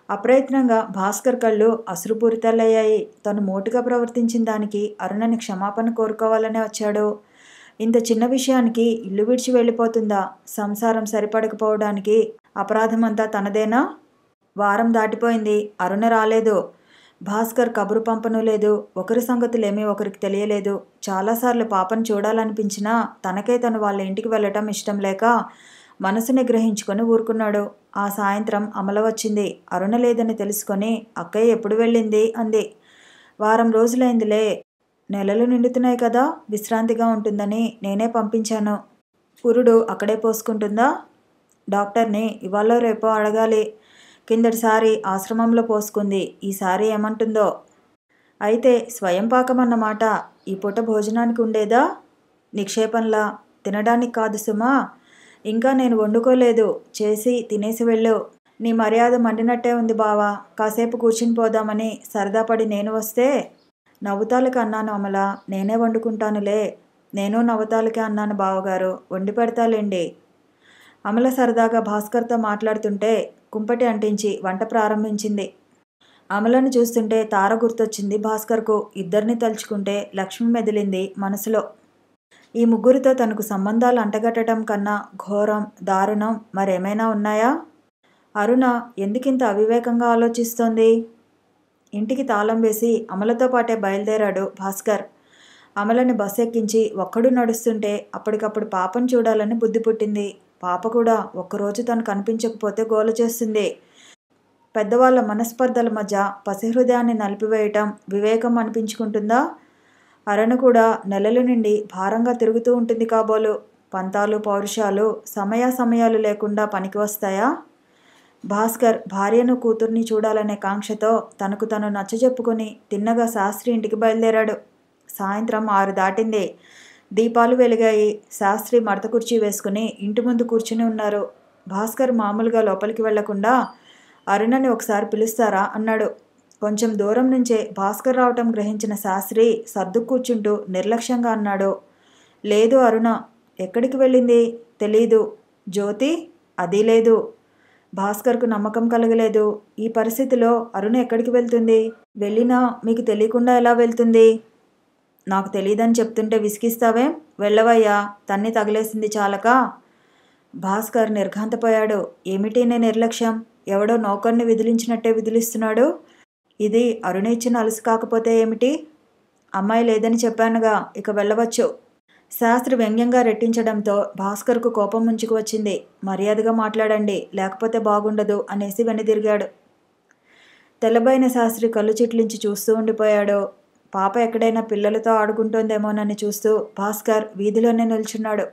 అప్రయత్నంగా భాస్కర్ కళ్ళు అశ్రుపూరితాలయ్యాయి. తను మోటుగా ప్రవర్తించిన దానికి అరుణని క్షమాపణ కోరుకోవాలనే వచ్చాడు. ఇంత చిన్న విషయానికి ఇల్లు విడిచి వెళ్ళిపోతుందా? సంసారం సరిపడకపోవడానికి అపరాధమంతా తనదేనా? వారం దాటిపోయింది. అరుణ రాలేదు. భాస్కర్ కబురు పంపను లేదు. ఒకరి సంగతులేమీ ఒకరికి తెలియలేదు. చాలాసార్లు పాపను చూడాలనిపించినా తనకే తను వాళ్ళ ఇంటికి వెళ్ళటం ఇష్టం లేక మనసుని గ్రహించుకొని ఊరుకున్నాడు. ఆ సాయంత్రం అమల వచ్చింది. అరుణ లేదని తెలుసుకొని అక్కయ్య ఎప్పుడు వెళ్ళింది అంది. వారం రోజులైందిలే. నెలలు నిండుతున్నాయి కదా, విశ్రాంతిగా ఉంటుందని నేనే పంపించాను. పురుడు అక్కడే పోసుకుంటుందా? డాక్టర్ని ఇవాళో రేపో అడగాలి. కిందటిసారి ఆశ్రమంలో పోసుకుంది, ఈసారి ఏమంటుందో. అయితే స్వయం పాకమన్నమాట. ఈ పూట భోజనానికి ఉండేదా? నిక్షేపంలా. తినడానికి కాదు సుమా. ఇంకా నేను వండుకోలేదు. చేసి తినేసి వెళ్ళు. నీ మర్యాద మండినట్టే ఉంది బావా. కాసేపు కూర్చుని పోదామని సరదాపడి నేను వస్తే నవ్వుతాలకి అన్నాను అమల. నేనే వండుకుంటానులే. నేను నవ్వుతాలకే అన్నాను బావగారు. వండి పెడతాలేండి. అమల సరదాగా భాస్కర్తో మాట్లాడుతుంటే కుంపటి అంటించి వంట ప్రారంభించింది. అమలను చూస్తుంటే తార గుర్తొచ్చింది భాస్కర్కు. ఇద్దరిని తలుచుకుంటే లక్ష్మి మెదిలింది మనసులో. ఈ ముగ్గురితో తనకు సంబంధాలు అంటగట్టడం కన్నా ఘోరం, దారుణం మరేమైనా ఉన్నాయా? అరుణ ఎందుకింత అవివేకంగా ఆలోచిస్తోంది? ఇంటికి తాళం వేసి అమలతో పాటే బయలుదేరాడు భాస్కర్. అమలని బస్ ఎక్కించి ఒక్కడు నడుస్తుంటే అప్పటికప్పుడు పాపను చూడాలని బుద్ధి పుట్టింది. పాప కూడా ఒక్కరోజు తను కనిపించకపోతే గోల చేస్తుంది. పెద్దవాళ్ళ మనస్పర్ధల మధ్య పసిహృదయాన్ని నలిపివేయటం వివేకం అనిపించుకుంటుందా? అరుణ కూడా నెలల నుండి భారంగా తిరుగుతూ ఉంటుంది కాబోలు. పంతాలు పౌరుషాలు సమయాలు లేకుండా పనికి వస్తాయా? భాస్కర్ భార్యను కూతుర్ని చూడాలనే కాంక్షతో తనకు తను నచ్చజెప్పుకొని తిన్నగా శాస్త్రి ఇంటికి బయలుదేరాడు. సాయంత్రం 6 దాటింది. దీపాలు వెలిగాయి. శాస్త్రి మడత కుర్చీ వేసుకుని ఇంటి ముందు కూర్చుని ఉన్నారు. భాస్కర్ మామూలుగా లోపలికి వెళ్లకుండా అరుణని ఒకసారి పిలుస్తారా అన్నాడు. కొంచెం దూరం నుంచే భాస్కర్ రావటం గ్రహించిన శాస్త్రి సర్దు కూర్చుంటూ నిర్లక్ష్యంగా అన్నాడు. లేదు అరుణ. ఎక్కడికి వెళ్ళింది? తెలీదు. జ్యోతి? అదీ లేదు. భాస్కర్కు నమ్మకం కలగలేదు. ఈ పరిస్థితిలో అరుణ ఎక్కడికి వెళ్తుంది? వెళ్ళినా మీకు తెలియకుండా ఎలా వెళ్తుంది? నాకు తెలీదని చెప్తుంటే విసిగిస్తావేం? వెళ్ళవయ్యా. తన్ని తగిలేసింది చాలక. భాస్కర్ నిర్ఘాంతపోయాడు. ఏమిటి నీ నిర్లక్ష్యం? ఎవడో నౌకర్ని విదిలించినట్టే విదిలిస్తున్నాడు. ఇది అరుణ ఇచ్చిన అలసి కాకపోతే ఏమిటి? అమ్మాయి లేదని చెప్పానుగా, ఇక వెళ్ళవచ్చు. శాస్త్రి వ్యంగ్యంగా రెట్టించడంతో భాస్కర్కు కోపం ముంచుకు వచ్చింది. మర్యాదగా మాట్లాడండి, లేకపోతే బాగుండదు అనేసి వెనుదిరిగాడు. తెల్లబైన శాస్త్రి కళ్ళు చిట్లించి చూస్తూ ఉండిపోయాడు. పాప ఎక్కడైనా పిల్లలతో ఆడుకుంటోందేమోనని చూస్తూ భాస్కర్ వీధిలోనే నిల్చున్నాడు.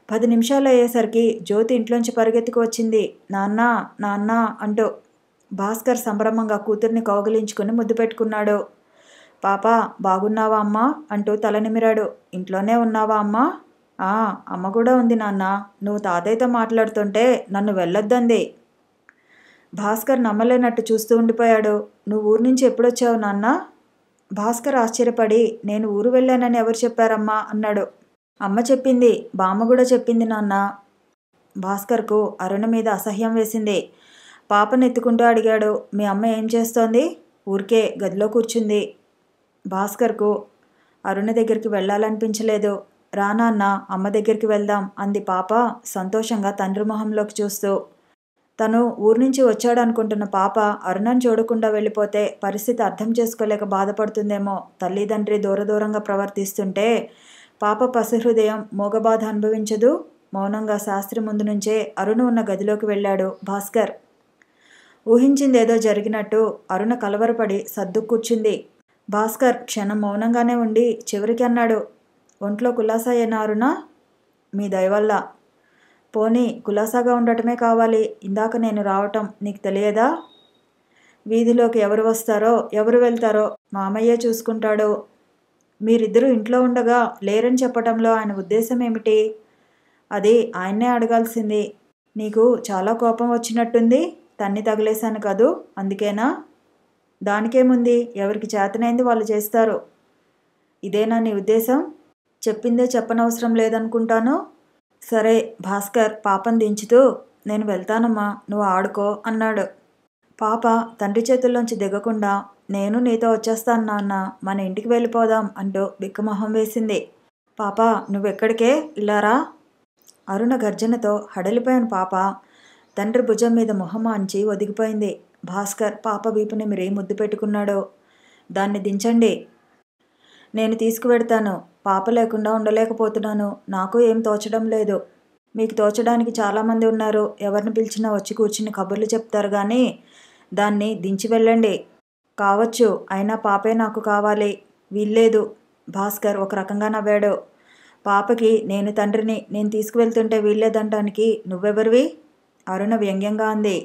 10 నిమిషాలు అయ్యేసరికి జ్యోతి ఇంట్లోంచి పరిగెత్తుకు వచ్చింది. నాన్నా నాన్నా అంటూ. భాస్కర్ సంభ్రమంగా కూతుర్ని కౌగిలించుకుని ముద్దు పెట్టుకున్నాడు. పాప బాగున్నావా అమ్మా అంటూ తల నిమిరాడు. ఇంట్లోనే ఉన్నావా అమ్మా? అమ్మ కూడా ఉంది నాన్న. నువ్వు తాతయ్యతో మాట్లాడుతుంటే నన్ను వెళ్ళొద్దంది. భాస్కర్ నమ్మలేనట్టు చూస్తూ ఉండిపోయాడు. నువ్వు ఊరు నుంచి ఎప్పుడొచ్చావు నాన్న? భాస్కర్ ఆశ్చర్యపడి నేను ఊరు వెళ్ళానని ఎవరు చెప్పారమ్మా అన్నాడు. అమ్మ చెప్పింది, బామ్మ కూడా చెప్పింది నాన్న. భాస్కర్కు అరుణ మీద అసహ్యం వేసింది. పాపను ఎత్తుకుంటూ అడిగాడు. మీ అమ్మ ఏం చేస్తోంది? ఊరికే గదిలో కూర్చుంది. భాస్కర్కు అరుణ దగ్గరికి వెళ్ళాలనిపించలేదు. రా నాన్న, అమ్మ దగ్గరికి వెళ్దాం అంది పాప సంతోషంగా తండ్రి మొహంలోకి చూస్తూ. తను ఊరు నుంచి వచ్చాడనుకుంటున్న పాప అరుణను చూడకుండా వెళ్ళిపోతే పరిస్థితి అర్థం చేసుకోలేక బాధపడుతుందేమో. తల్లిదండ్రి దూరంగా ప్రవర్తిస్తుంటే పాప పసిహృదయం మోగబాధ అనుభవించదు. మౌనంగా శాస్త్రి ముందు నుంచే అరుణ ఉన్న గదిలోకి వెళ్ళాడు భాస్కర్. ఊహించిందేదో జరిగినట్టు అరుణ కలవరపడి సర్దు కూర్చుంది. భాస్కర్ క్షణం మౌనంగానే ఉండి చివరికి అన్నాడు. ఒంట్లో కులాసాయేనా అరుణ? మీ దయవల్ల. పోనీ కులాసాగా ఉండటమే కావాలి. ఇందాక నేను రావటం నీకు తెలియదా? వీధిలోకి ఎవరు వస్తారో ఎవరు వెళ్తారో మామయ్యే చూసుకుంటాడు. మీరిద్దరూ ఇంట్లో ఉండగా లేరని చెప్పటంలో ఆయన ఉద్దేశం ఏమిటి? అది ఆయన్నే అడగాల్సింది. నీకు చాలా కోపం వచ్చినట్టుంది. తన్ని తగిలేశాను కదూ, అందుకేనా? దానికేముంది, ఎవరికి చేతనైంది వాళ్ళు చేస్తారు. ఇదేనా నీ ఉద్దేశం? చెప్పిందే చెప్పనవసరం లేదనుకుంటాను. సరే భాస్కర్ పాపను దించుతూ నేను వెళ్తానమ్మా, నువ్వు ఆడుకో అన్నాడు. పాప తండ్రి చేతుల్లోంచి దిగకుండా నేను నీతో వచ్చేస్తాను నాన్న, మన ఇంటికి వెళ్ళిపోదాం అంటూ బిక్కమొహం వేసింది. పాప నువ్వెక్కడికే, ఇల్లారా? అరుణ గర్జనతో హడలిపోయిన పాప తండ్రి భుజం మీద మొహం ఆంచి ఒదిగిపోయింది. భాస్కర్ పాప వీపు నిమిరి ముద్దు పెట్టుకున్నాడు. దాన్ని దించండి. నేను తీసుకువెడతాను. పాప లేకుండా ఉండలేకపోతున్నాను. నాకు ఏం తోచడం లేదు. మీకు తోచడానికి చాలామంది ఉన్నారు. ఎవరిని పిలిచినా వచ్చి కూర్చుని కబుర్లు చెప్తారు కానీ దాన్ని దించి వెళ్ళండి. కావచ్చు, అయినా పాపే నాకు కావాలి. వీల్లేదు. భాస్కర్ ఒక రకంగా నవ్వాడు. పాపకి నేను తండ్రిని, నేను తీసుకువెళ్తుంటే వీల్లేదంటానికి నువ్వెవరివి? అరుణ వ్యంగ్యంగా అంది.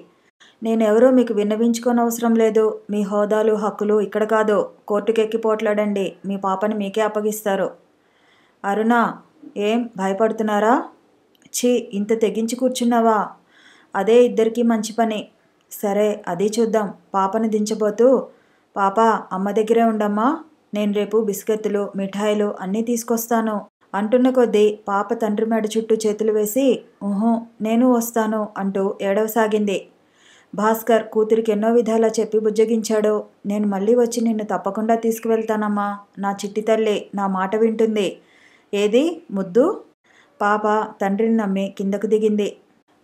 నేనెవరో మీకు విన్నవించుకోనవసరం లేదు. మీ హోదాలు, హక్కులు ఇక్కడ కాదు. కోర్టుకెక్కి పోట్లాడండి. మీ పాపని మీకే అప్పగిస్తారు. అరుణ, ఏం భయపడుతున్నారా? ఛీ, ఇంత తెగించి కూర్చున్నావా? అదే ఇద్దరికీ మంచి పని. సరే, అది చూద్దాం. పాపని దించబోతూ, పాప అమ్మ దగ్గరే ఉండమ్మా. నేను రేపు బిస్కెత్తులు, మిఠాయిలు అన్నీ తీసుకొస్తాను అంటున్న కొద్దీ పాప తండ్రి మెడ చుట్టూ చేతులు వేసి, ఊహూ, నేను వస్తాను అంటూ ఏడవసాగింది. భాస్కర్ కూతురికి ఎన్నో విధాలా చెప్పి బుజ్జగించాడు. నేను మళ్ళీ వచ్చి నిన్ను తప్పకుండా తీసుకువెళ్తానమ్మా. నా చిట్టి తల్లి నా మాట వింటుంది. ఏది ముద్దు? పాప తండ్రిని నమ్మి కిందకు దిగింది.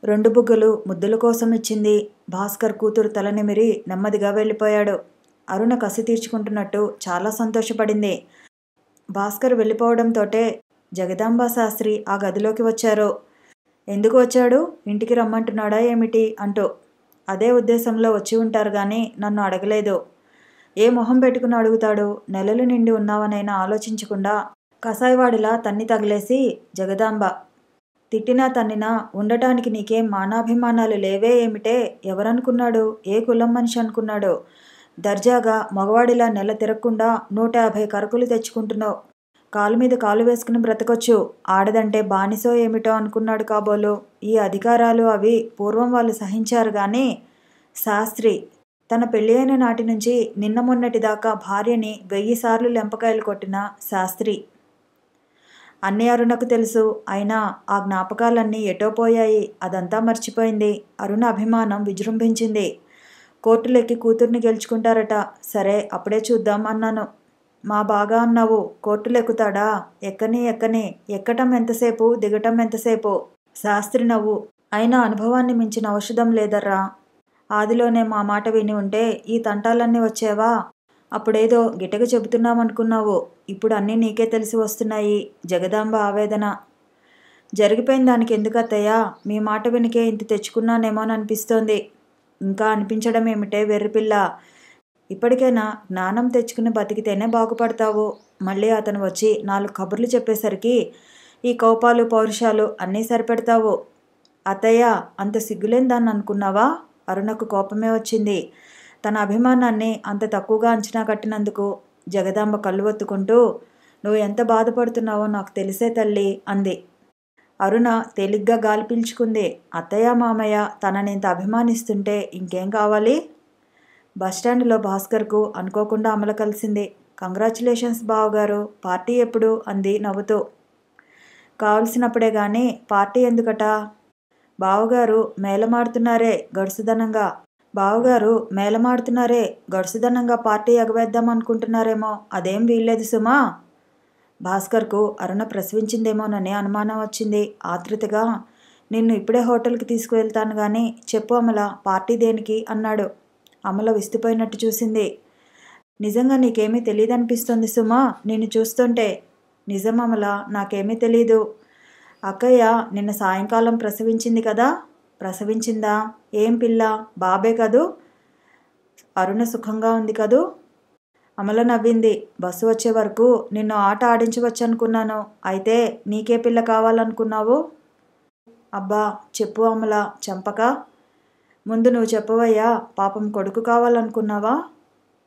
2 బుగ్గలు ముద్దుల కోసం ఇచ్చింది. భాస్కర్ కూతురు తల నిమిరి నెమ్మదిగా వెళ్ళిపోయాడు. అరుణ కసి తీర్చుకుంటున్నట్టు చాలా సంతోషపడింది. భాస్కర్ వెళ్ళిపోవడంతోటే జగదాంబ శాస్త్రి ఆ గదిలోకి వచ్చారు. ఎందుకు వచ్చాడు? ఇంటికి రమ్మంటున్నాడా ఏమిటి అంటూ. అదే ఉద్దేశంలో వచ్చి ఉంటారు గాని నన్ను అడగలేదు. ఏ మొహం పెట్టుకుని అడుగుతాడు? నెలలు నిండి ఉన్నావనైనా ఆలోచించకుండా కసాయివాడిలా తన్ని తగిలేసి, జగదాంబ తిట్టినా తన్నినా ఉండటానికి నీకేం మానాభిమానాలు లేవే ఏమిటే? ఎవరనుకున్నాడు? ఏ కులం మనిషి అనుకున్నాడు? దర్జాగా మగవాడిలా నెల తిరగకుండా 150 కరకులు తెచ్చుకుంటున్నావు. కాలు మీద కాలు వేసుకుని బ్రతకొచ్చు. ఆడదంటే బానిసో ఏమిటో అనుకున్నాడు కాబోలు. ఈ అధికారాలు అవి పూర్వం వాళ్ళు సహించారు గాని, శాస్త్రి తన పెళ్ళి అయిన నాటి నుంచి నిన్న మొన్నటిదాకా భార్యని 1000 సార్లు లెంపకాయలు కొట్టిన శాస్త్రి. అన్నీ అరుణకు తెలుసు. అయినా ఆ జ్ఞాపకాలన్నీ ఎటో పోయాయి. అదంతా మర్చిపోయింది. అరుణ అభిమానం విజృంభించింది. కోర్టులెక్కి కూతుర్ని గెలుచుకుంటారట. సరే, అప్పుడే చూద్దాం అన్నాను. మా బాగా అన్నావు. కోర్టులెక్కుతాడా? ఎక్కని. ఎక్కటం ఎంతసేపు, దిగటం ఎంతసేపు? శాస్త్రి నవ్వు. అయినా అనుభవాన్ని మించిన ఔషధం లేదర్రా. ఆదిలోనే మా మాట విని ఉంటే ఈ తంటాలన్నీ వచ్చేవా? అప్పుడేదో గిటక చెబుతున్నామనుకున్నావు. ఇప్పుడు అన్నీ నీకే తెలిసి వస్తున్నాయి. జగదాంబ ఆవేదన. జరిగిపోయిన దానికి ఎందుకత్తయ్యా? మీ మాట వినికే ఇంత తెచ్చుకున్నానేమోననిపిస్తోంది. ఇంకా అనిపించడం ఏమిటే వెర్రిపిల్ల? ఇప్పటికైనా జ్ఞానం తెచ్చుకుని బతికితేనే బాగుపడతావు. మళ్ళీ అతను వచ్చి 4 కబుర్లు చెప్పేసరికి ఈ కోపాలు, పౌరుషాలు అన్నీ సరిపెడతావు. అత్తయ్య, అంత సిగ్గులేని దాన్ని అనుకున్నావా? అరుణకు కోపమే వచ్చింది. తన అభిమానాన్ని అంత తక్కువగా అంచనా కట్టినందుకు. జగదాంబ కళ్ళు ఒత్తుకుంటూ, నువ్వు ఎంత బాధపడుతున్నావో నాకు తెలిసే తల్లి అంది. అరుణ తేలిగ్గా గాలి పీల్చుకుంది. అత్తయ్య, మామయ్య తననింత అభిమానిస్తుంటే ఇంకేం కావాలి? బస్టాండ్లో భాస్కర్కు అనుకోకుండా అమల కలిసింది. కంగ్రాచులేషన్స్ బావగారు. పార్టీ ఎప్పుడు అంది నవ్వుతూ. కావలసినప్పుడే గాని పార్టీ ఎందుకట? బావగారు మేలమాడుతున్నారే పార్టీ ఎగవేద్దాం అనుకుంటున్నారేమో. అదేం వీల్లేదు సుమా. భాస్కర్కు అరుణ ప్రసవించిందేమోనని అనుమానం వచ్చింది. ఆతృతగా, నిన్ను ఇప్పుడే హోటల్కి తీసుకువెళ్తాను గాని చెప్పు అమల, పార్టీ దేనికి అన్నాడు. అమల విస్తుపోయినట్టు చూసింది. నిజంగా నీకేమీ తెలియదనిపిస్తోంది సుమా నిన్ను చూస్తుంటే. నిజం అమల, నాకేమీ తెలీదు. అక్కయ్య నిన్న సాయంకాలం ప్రసవించింది కదా? ప్రసవించిందా? ఏం పిల్ల? బాబే కదూ? అరుణ సుఖంగా ఉంది కదూ? అమల నవ్వింది. బస్సు వచ్చే వరకు నిన్ను ఆట ఆడించవచ్చనుకున్నాను. అయితే నీకే పిల్ల కావాలనుకున్నావు? అబ్బా, చెప్పు అమల, చంపక. ముందు నువ్వు చెప్పవయ్యా. పాపం కొడుకు కావాలనుకున్నావా?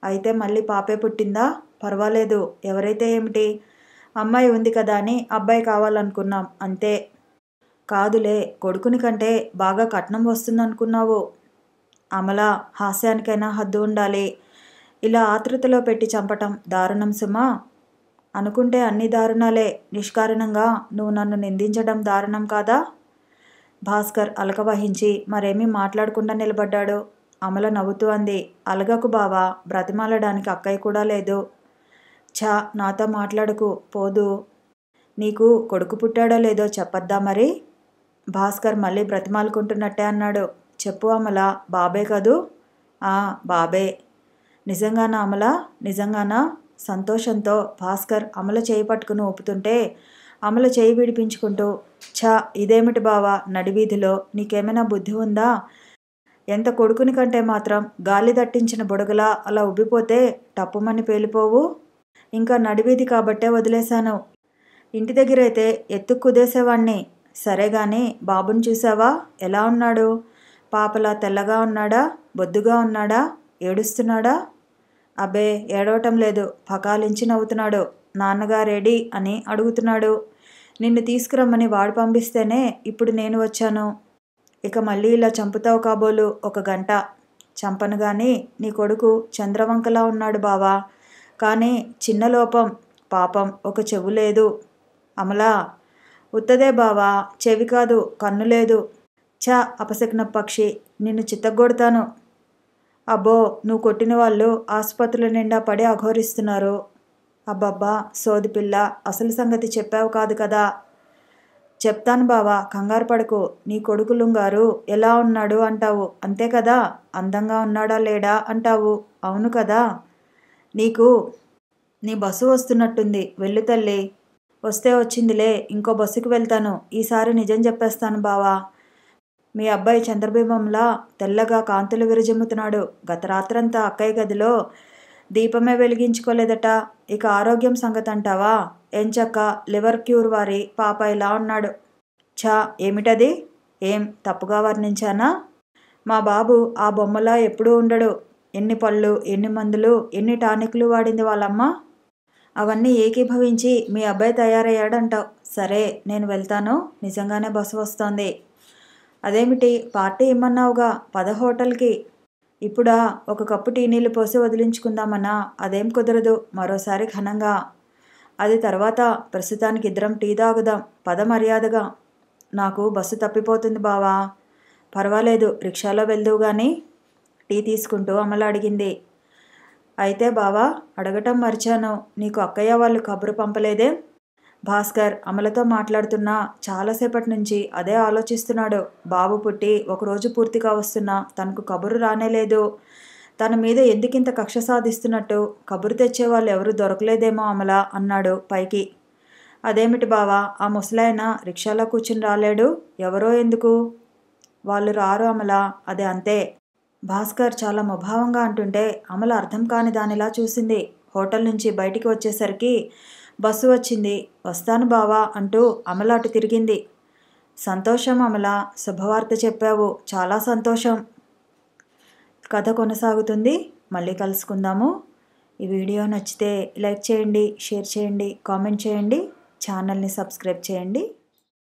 అయితే మళ్ళీ పాపే పుట్టిందా? పర్వాలేదు, ఎవరైతే ఏమిటి. అమ్మాయి ఉంది కదా అని అబ్బాయి కావాలనుకున్నాం అంతే. కాదులే, కొడుకుని కంటే బాగా కట్నం వస్తుందనుకున్నావు. అమల, హాస్యానికైనా హద్దు ఉండాలి. ఇలా ఆతృతలో పెట్టి చంపటం దారుణం సుమా. అనుకుంటే అన్ని దారుణాలే. నిష్కారణంగా నువ్వు నన్ను నిందించడం దారుణం కాదా? భాస్కర్ అలక వహించి మరేమీ మాట్లాడకుండా నిలబడ్డాడు. అమల నవ్వుతూ అంది. అలగకు బావా, బ్రతిమాలడానికి అక్కయ్య కూడా లేదు. ఛా, నాతో మాట్లాడకు, పోదు. నీకు కొడుకు పుట్టాడో లేదో చెప్పద్దా మరి? భాస్కర్ మళ్ళీ బ్రతిమాలుకుంటున్నట్టే అన్నాడు. చెప్పు అమల, బాబే కదూ? బాబే. నిజంగానా అమల? నిజంగానా? సంతోషంతో భాస్కర్ అమల చేయి పట్టుకుని ఊపుతుంటే అమల చేయి విడిపించుకుంటూ, ఛా, ఇదేమిటి బావా నడివీధిలో? నీకేమైనా బుద్ధి ఉందా? ఎంత కొడుకుని కంటే మాత్రం గాలి దట్టించిన బుడగలా అలా ఉబ్బిపోతే టప్పుమని పేలిపోవు. ఇంకా నడివీధి కాబట్టే వదిలేశాను. ఇంటి దగ్గరైతే ఎత్తుకు కుదేసేవాణ్ణి. సరే గాని బాబుని చూసావా? ఎలా ఉన్నాడు? పాపలా తెల్లగా ఉన్నాడా? బొద్దుగా ఉన్నాడా? ఏడుస్తున్నాడా? అబ్బే ఏడవటం లేదు. పకాలించి నవ్వుతున్నాడు. నాన్నగారేడి అని అడుగుతున్నాడు. నిన్ను తీసుకురమ్మని వాడు పంపిస్తేనే ఇప్పుడు నేను వచ్చాను. ఇక మళ్ళీ ఇలా చంపుతావు కాబోలు 1 గంట. చంపను గాని నీ కొడుకు చంద్రవంకలా ఉన్నాడు బావా. కానీ చిన్న లోపం. పాపం ఒక చెవు లేదు. అమలా, ఉత్తదే బావా, చెవి కాదు, కన్ను లేదు. ఛ అపశకున పక్షి, నిన్ను చిత్తగొడతాను. అబ్బో, నువ్వు కొట్టిన వాళ్ళు ఆసుపత్రుల నిండా పడి అఘోరిస్తున్నారు. అబ్బబ్బా సోదిపిల్ల, అసలు సంగతి చెప్పావు కాదు కదా. చెప్తాను బావా, కంగారు పడకు. నీ కొడుకు లుంగారు ఎలా ఉన్నాడు అంటావు, అంతే కదా. అందంగా ఉన్నాడా లేడా అంటావు, అవును కదా. నీకు నీ బస్సు వస్తున్నట్టుంది, వెళ్ళు తల్లి. వస్తే వచ్చిందిలే, ఇంకో బస్సుకి వెళ్తాను. ఈసారి నిజం చెప్పేస్తాను బావా. మీ అబ్బాయి చంద్రబింబంలా తెల్లగా కాంతులు విరజిమ్ముతున్నాడు. గత రాత్రంతా అక్కయ్య గదిలో దీపమే వెలిగించుకోలేదట. ఇక ఆరోగ్యం సంగతి అంటావా? ఎంచక్క లివర్ క్యూర్ వారి పాప ఇలా ఉన్నాడు. ఛా, ఏమిటది? ఏం తప్పుగా వర్ణించానా? మా బాబు ఆ బొమ్మలా ఎప్పుడూ ఉండడు. ఎన్ని పళ్ళు, ఎన్ని మందులు, ఎన్ని టానిక్లు వాడింది వాళ్ళమ్మ. అవన్నీ ఏకీభవించి మీ అబ్బాయి తయారయ్యాడంటావు. సరే, నేను వెళ్తాను. నిజంగానే బస్సు వస్తోంది. అదేమిటి, పార్టీ ఇమ్మన్నావుగా, పద హోటల్కి. ఇప్పుడా? 1 కప్పు టీ నీళ్ళు పోసి వదిలించుకుందామన్నా? అదేం కుదరదు. మరోసారి ఘనంగా. అది తర్వాత. ప్రస్తుతానికి ఇద్దరం టీ తాగుదాం. పద మర్యాదగా. నాకు బస్సు తప్పిపోతుంది బావా. పర్వాలేదు, రిక్షాలో వెళ్దువు గాని. టీ తీసుకుంటూ అమల అడిగింది. అయితే బావా, అడగటం మర్చాను. నీకు అక్కయ్య వాళ్ళు కబురు పంపలేదే? భాస్కర్ అమలతో మాట్లాడుతున్నా చాలాసేపటి నుంచి అదే ఆలోచిస్తున్నాడు. బాబు పుట్టి 1 రోజు పూర్తిగా వస్తున్నా తనకు కబురు రానేలేదు. తన మీద ఎందుకింత కక్ష సాధిస్తున్నట్టు కబురు తెచ్చేవాళ్ళు ఎవరు దొరకలేదేమో అమల అన్నాడు పైకి. అదేమిటి బావా, ఆ ముసలాయన రిక్షాలో కూర్చుని రాలేడు? ఎవరో ఎందుకు? వాళ్ళు రారు అమల, అదే అంతే. భాస్కర్ చాలా ముభావంగా అంటుంటే అమల అర్థం కాని దానిలా చూసింది. హోటల్ నుంచి బయటికి వచ్చేసరికి బస్సు వచ్చింది. వస్తాను బావా అంటూ అమల అటు తిరిగింది. సంతోషం అమల, శుభవార్త చెప్పావు, చాలా సంతోషం. కథ కొనసాగుతుంది. మళ్ళీ కలుసుకుందాము. ఈ వీడియో నచ్చితే లైక్ చేయండి, షేర్ చేయండి, కామెంట్ చేయండి, ఛానల్ని సబ్స్క్రైబ్ చేయండి.